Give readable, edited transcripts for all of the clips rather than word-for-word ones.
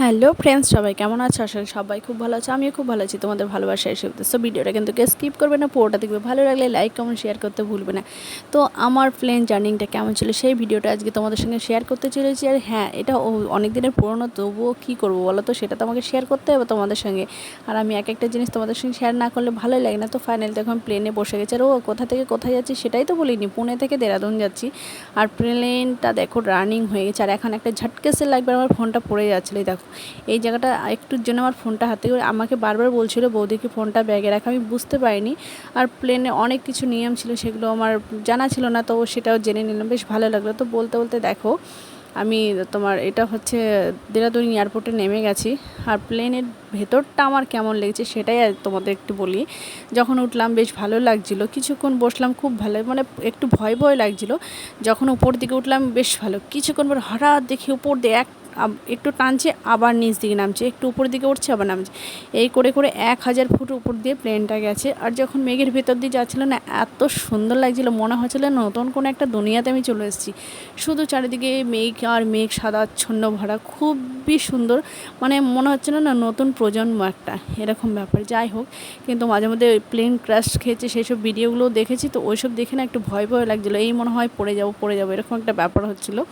Hello friends, সবাই কেমন আছো? আসলে সবাই খুব ভালো আছে, আমিও খুব ভালো আছি। তোমাদের ভালোবাসা এসে সো ভিডিওটা কিন্তু স্কিপ করবে না, পুরোটা দেখবে। ভালো লাগলে লাইক কমেন্ট শেয়ার করতে ভুলবে না। তো আমার প্লেন জার্নিংটা কেমন ছিল সেই ভিডিওটা আজকে তোমাদের সঙ্গে শেয়ার করতে চলেছি। আর হ্যাঁ, এটা অনেক দিনের পুরনো, তবুও কী করবো বলো তো, সেটা তো আমাকে শেয়ার করতে হবে তোমাদের সঙ্গে। আর আমি এক একটা জিনিস তোমাদের সঙ্গে শেয়ার না করলে ভালোই লাগে না। তো ফাইনালি তখন প্লেনে বসে গেছে। আর কোথা থেকে কোথায় যাচ্ছি সেটাই তো বলিনি, পুনে থেকে দেরাদুন যাচ্ছি। আর প্লেনটা দেখো রানিং হয়ে গেছে। আর এখন একটা ঝটকেসে লাগবে, আমার ফোনটা পড়ে যাচ্ছিলো। দেখো এই জায়গাটা একটুর জন্য আমার ফোনটা হাতে করে আমাকে বারবার বলছিল বৌদিকে ফোনটা ব্যাগে রাখা, আমি বুঝতে পারিনি। আর প্লেনে অনেক কিছু নিয়ম ছিল, সেগুলো আমার জানা ছিল না, তো সেটাও জেনে নিলাম, বেশ ভালো লাগলো। তো বলতে বলতে দেখো আমি তোমার এটা হচ্ছে দেরাদুন এয়ারপোর্টে নেমে গেছি। আর প্লেনের ভেতরটা আমার কেমন লেগেছে সেটাই তোমাদের একটু বলি। যখন উঠলাম বেশ ভালো লাগছিলো, কিছুক্ষণ বসলাম, খুব ভালো, মানে একটু ভয় ভয় লাগছিলো। যখন উপর দিকে উঠলাম বেশ ভালো, কিছুক্ষণ পর হঠাৎ দেখি উপর দিয়ে একটু টানছে, আবার নিচ দিকে নামছে, একটু উপরের দিকে উঠছে আবার নামছে, এই করে করে 1000 ফুট উপর দিয়ে প্লেনটা গেছে। আর যখন মেঘের ভেতর দিয়ে যাচ্ছিলো না, এত সুন্দর লাগছিলো, মনে হচ্ছিলো নতুন কোনো একটা দুনিয়াতে আমি চলে এসেছি। শুধু চারিদিকে মেঘ আর মেঘ, সাদাচ্ছন্ন ভরা, খুবই সুন্দর, মানে মনে হচ্ছিল না নতুন প্রজন্ম একটা, এরকম ব্যাপার। যাই হোক, কিন্তু মাঝে মধ্যে প্লেন ক্র্যাশ খেয়েছে সেই সব ভিডিওগুলো দেখেছি, তো ওইসব দেখে না একটু ভয় ভয় লাগছিলো, এই মনে হয় পড়ে যাবো এরকম একটা ব্যাপার হচ্ছিলো।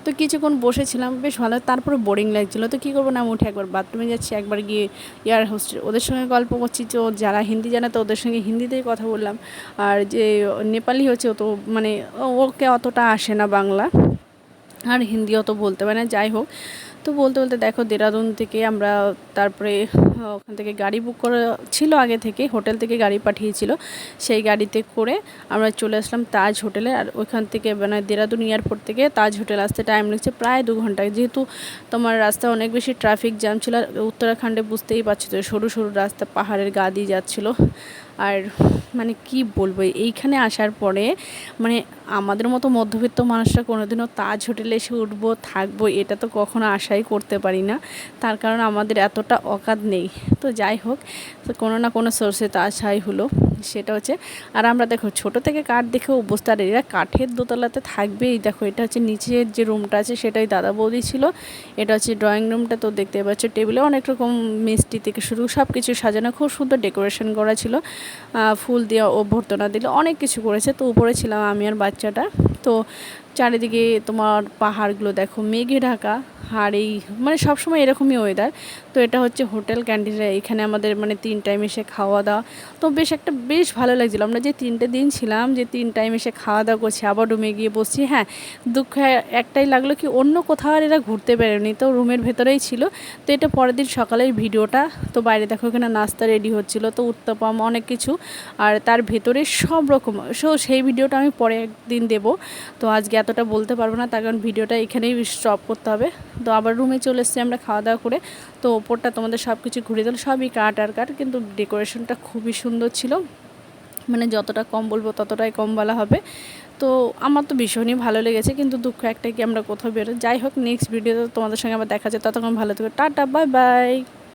তো কিছুক্ষণ বসেছিলাম, বেশ ভালো, তারপরে বোরিং লাগছিলো। তো কী করবো না, আমি উঠে একবার বাথরুমে যাচ্ছি, একবার গিয়ে এয়ার হোস্টেল ওদের সঙ্গে গল্প করছি। তো যারা হিন্দি জানে তো ওদের সঙ্গে হিন্দিতেই কথা বললাম। আর যে নেপালি হচ্ছে, ও তো মানে ওকে অতটা আসে না বাংলা, আর হিন্দি অত বলতে পারে না। যাই হোক, তো বলতে বলতে দেখো দেরাদুন থেকে আমরা তারপরে ওখান থেকে গাড়ি বুক করা ছিল, আগে থেকে হোটেল থেকে গাড়ি পাঠিয়েছিল, সেই গাড়িতে করে আমরা চলে আসলাম তাজ হোটেলে। আর ওইখান থেকে মানে দেরাদুন এয়ারপোর্ট থেকে তাজ হোটেল আসতে টাইম লাগছে প্রায় 2 ঘন্টা, যেহেতু তোমার রাস্তা অনেক বেশি ট্রাফিক জ্যাম ছিল। আর উত্তরাখণ্ডে বুঝতেই পারছো তো, সরু সরু রাস্তা, পাহাড়ের গা দিয়ে যাচ্ছিলো। আর মানে কি বলবো, এইখানে আসার পরে মানে আমাদের মতো মধ্যবিত্ত মানুষরা কোনোদিনও তাজ হোটেলে এসে উঠবো থাকবো এটা তো কখনো আশাই করতে পারি না, তার কারণ আমাদের এতটা অকাত নেই। তো যাই হোক, তো কোনো না কোনো সোর্সে তো আশাই হলো, সেটা হচ্ছে। আর আমরা দেখো ছোটো থেকে কাঠ দেখে অবস্থা, আর এরা কাঠের দোতলাতে থাকবেই। দেখো এটা হচ্ছে নিচের যে রুমটা আছে সেটাই দাদা বৌদি ছিল, এটা হচ্ছে ড্রয়িং রুমটা। তো দেখতে পাচ্ছ টেবিলে অনেক রকম মিষ্টি থেকে শুরু সব কিছু সাজানো, খুব সুন্দর ডেকোরেশন করা ছিল, ফুল দিয়ে অভ্যর্থনা দিল, অনেক কিছু করেছে। তো উপরে ছিলাম আমি আর বাচ্চাটা। তো চারিদিকে তোমার পাহাড়গুলো দেখো মেঘে ঢাকা, আর এই মানে সবসময় এরকমই ওয়েদার। তো এটা হচ্ছে হোটেল ক্যান্টিনে, এখানে আমাদের মানে 3 টাইম এসে খাওয়া দাওয়া। তো বেশ ভালো লাগছিলো, আমরা যে 3টে দিন ছিলাম, যে 3 টাইম এসে খাওয়া দাওয়া করছি, আবার রুমে গিয়ে বসছি। হ্যাঁ, দুঃখ একটাই লাগলো কি অন্য কোথাও আর এরা ঘুরতে বেরোয়নি, তো রুমের ভেতরেই ছিল। তো এটা পরের দিন সকালের ভিডিওটা। তো বাইরে দেখো এখানে নাস্তা রেডি হচ্ছিলো, তো উত্তপম অনেক কিছু, আর তার ভেতরে সব রকম। সেই ভিডিওটা আমি পরে একদিন দেবো। তো আজকে এতটা বলতে পারবো না, তার কারণ ভিডিওটা এখানেই স্টপ করতে হবে। তো আবার রুমে চলে এসেছি আমরা খাওয়া দাওয়া করে। তো ওপরটা তোমাদের সব কিছু ঘুরে দিল, সবই কাঠ আর কাঠ, কিন্তু ডেকোরেশনটা খুবই সুন্দর ছিল, মানে যতটা কম বলবো ততটাই কম বলা হবে। তো আমার তো ভীষণই ভালো লেগেছে, কিন্তু দুঃখ একটাই কি আমরা কোথাও বেরো। যাই হোক, নেক্সট ভিডিওতে তোমাদের সঙ্গে আবার দেখা যায়, ততক্ষণ ভালো থেকো, টাটা, বাই বাই।